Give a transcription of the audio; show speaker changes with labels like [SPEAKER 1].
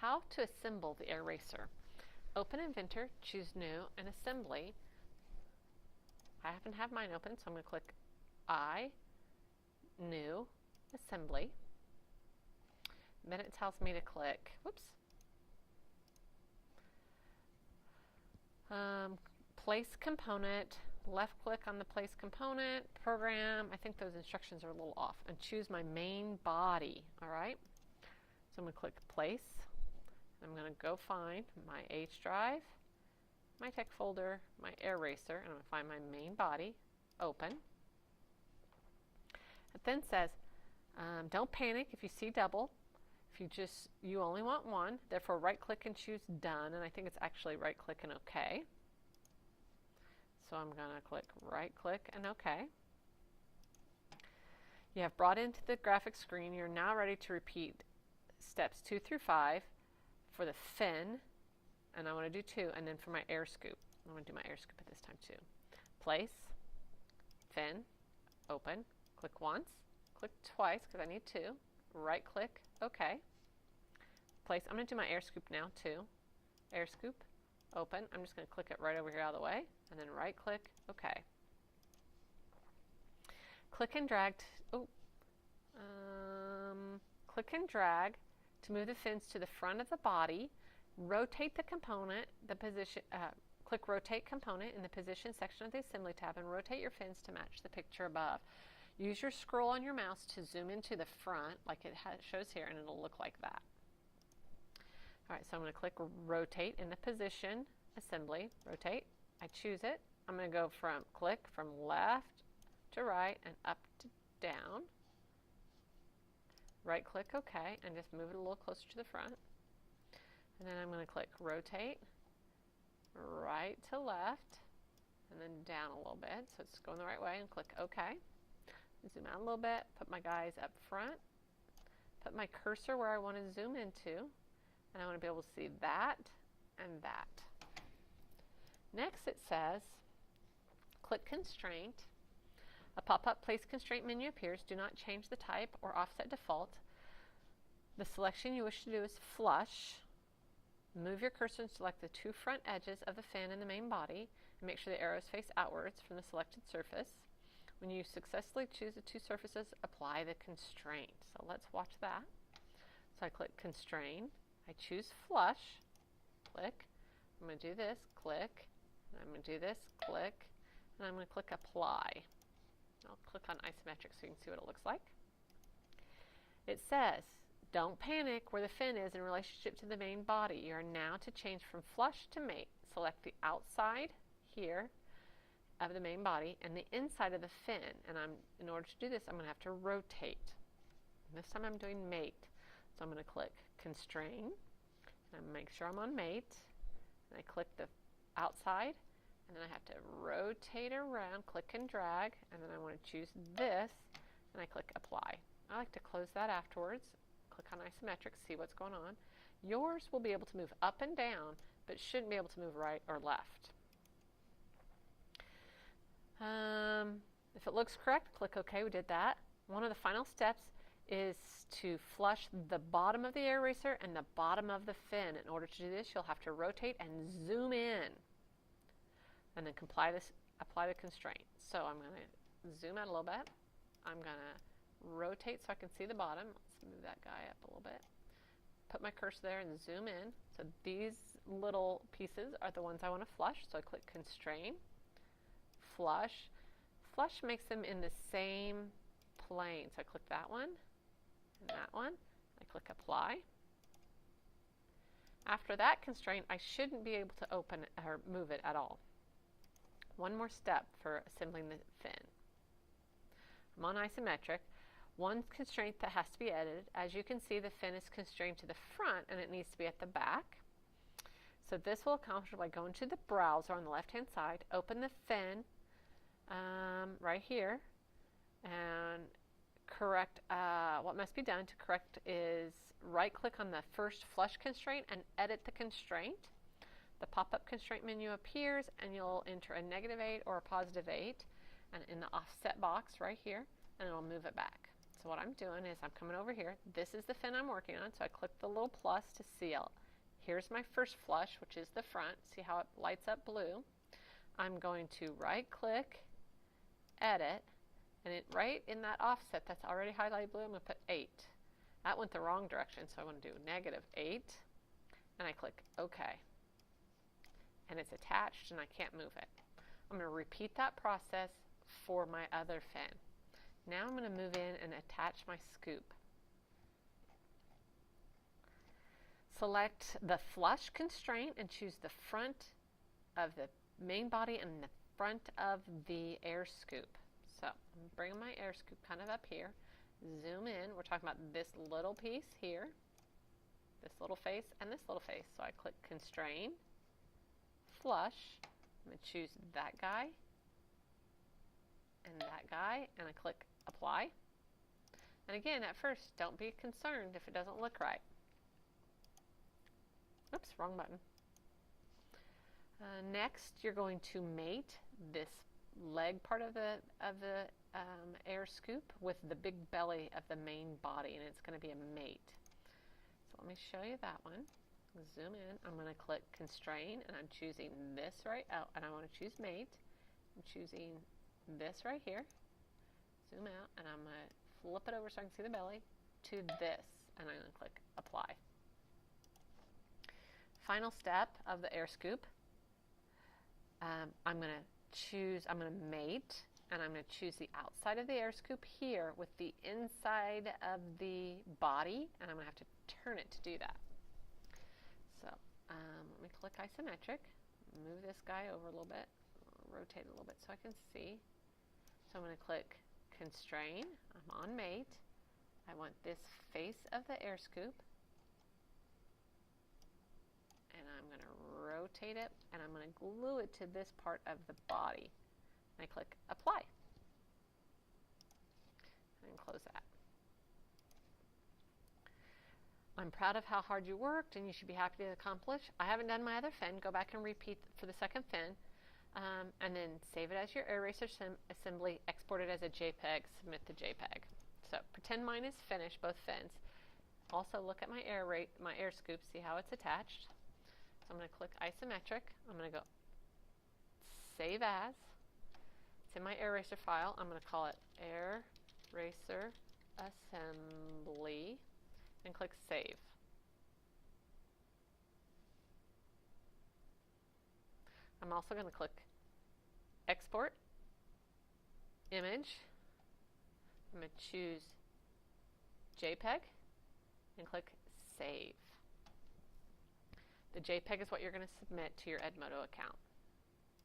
[SPEAKER 1] how to assemble the AirRacer. Open Inventor, choose New, and Assembly. I happen to have mine open, so I'm going to click I, New, Assembly. Then it tells me to click, place component, left click on the place component, program. I think those instructions are a little off, and choose my main body. Alright, so I'm going to click place. I'm going to go find my H drive, my tech folder, my AirRacer, and I'm going to find my main body, open. It then says, don't panic if you see double. If you only want one, therefore right click and choose done, and I think it's actually right click and OK. So I'm going to click right click and OK. You have brought into the graphics screen. You're now ready to repeat steps 2 through 5 for the fin, and I want to do 2, and then for my air scoop. I'm going to do my air scoop at this time too. Place, fin, open, click once, click twice because I need 2, right click, OK. Place, I'm going to do my air scoop now too. Air scoop, open. I'm just going to click it right over here out of the way, and then right click, OK. Click and drag, click and drag to move the fins to the front of the body. Rotate the component, click Rotate Component in the Position section of the Assembly tab and rotate your fins to match the picture above. Use your scroll on your mouse to zoom into the front like it shows here, and it'll look like that. Alright, so I'm going to click Rotate in the Position Assembly. Rotate. I choose it. I'm going to go from left to right and up to down. Right click OK and just move it a little closer to the front. And then I'm going to click Rotate, right to left, and then down a little bit so it's going the right way, and click OK. Zoom out a little bit, put my guys up front, put my cursor where I want to zoom into, and I want to be able to see that and that. Next it says, click Constraint. A pop-up Place Constraint menu appears. Do not change the type or offset default. The selection you wish to do is flush. Move your cursor and select the 2 front edges of the fin and the main body, and make sure the arrows face outwards from the selected surface. When you successfully choose the 2 surfaces, apply the constraint. So let's watch that. So I click Constrain. I choose Flush. Click. I'm going to do this. Click. And I'm going to do this. Click. And I'm going to click Apply. I'll click on isometric so you can see what it looks like. It says, don't panic where the fin is in relationship to the main body. You are now to change from flush to mate. Select the outside here of the main body and the inside of the fin. And in order to do this, I'm going to have to rotate. And this time I'm doing mate. So I'm going to click Constrain. And make sure I'm on mate. And I click the outside. And then I have to rotate around, click and drag, and then I want to choose this, and I click Apply. I like to close that afterwards. Click on isometric, see what's going on. Yours will be able to move up and down, but shouldn't be able to move right or left. If it looks correct, click OK. We did that. One of the final steps is to flush the bottom of the AirRacer and the bottom of the fin. In order to do this, you'll have to rotate and zoom in, and then apply the constraint. So I'm going to zoom out a little bit. I'm going to rotate so I can see the bottom. Let's move that guy up a little bit. Put my cursor there and zoom in. So these little pieces are the ones I want to flush. So I click Constrain, Flush. Flush makes them in the same plane. So I click that one and that one. I click Apply. After that constraint, I shouldn't be able to open it or move it at all. One more step for assembling the fin. I'm on isometric. One constraint that has to be edited. As you can see, the fin is constrained to the front and it needs to be at the back. So this will accomplish by going to the browser on the left-hand side, open the fin right here, and correct what must be done to correct is right-click on the first flush constraint and edit the constraint. The pop-up constraint menu appears and you'll enter a -8 or a +8 and in the offset box right here, and it'll move it back. So what I'm doing is I'm coming over here. This is the fin I'm working on, so I click the little plus to seal. Here's my first flush, which is the front. See how it lights up blue? I'm going to right click, edit, and right in that offset that's already highlighted blue, I'm going to put 8. That went the wrong direction, so I want to do -8, and I click OK. And it's attached and I can't move it. I'm going to repeat that process for my other fin. Now I'm going to move in and attach my scoop. Select the flush constraint and choose the front of the main body and the front of the air scoop. So I'm bringing my air scoop kind of up here. Zoom in. We're talking about this little piece here, this little face, and this little face. So I click constrain, flush. I'm going to choose that guy and that guy, and I click apply. And again, at first, don't be concerned if it doesn't look right. Oops, wrong button. Next, you're going to mate this leg part of the air scoop with the big belly of the main body, and it's going to be a mate. So let me show you that one. Zoom in. I'm going to click constrain, and I'm choosing this right out, and I want to choose mate. I'm choosing this right here. Zoom out, and I'm going to flip it over so I can see the belly to this, and I'm going to click apply. Final step of the air scoop. I'm going to mate, and I'm going to choose the outside of the air scoop here with the inside of the body, and I'm going to have to turn it to do that. So let me click isometric, move this guy over a little bit, rotate it a little bit so I can see. So I'm going to click constrain. I'm on mate. I want this face of the air scoop, and I'm going to rotate it, and I'm going to glue it to this part of the body. And I click apply. And close that. I'm proud of how hard you worked, and you should be happy to accomplish. I haven't done my other fin. Go back and repeat for the second fin, and then save it as your AirRacer assembly, export it as a JPEG, submit the JPEG. So pretend mine is finished, both fins. Also look at my air scoop, see how it's attached. So I'm going to click isometric. I'm going to go save as. It's in my AirRacer file. I'm going to call it AirRacer Assembly and click save. I'm also going to click export image. I'm going to choose JPEG and click save. The JPEG is what you're going to submit to your Edmodo account.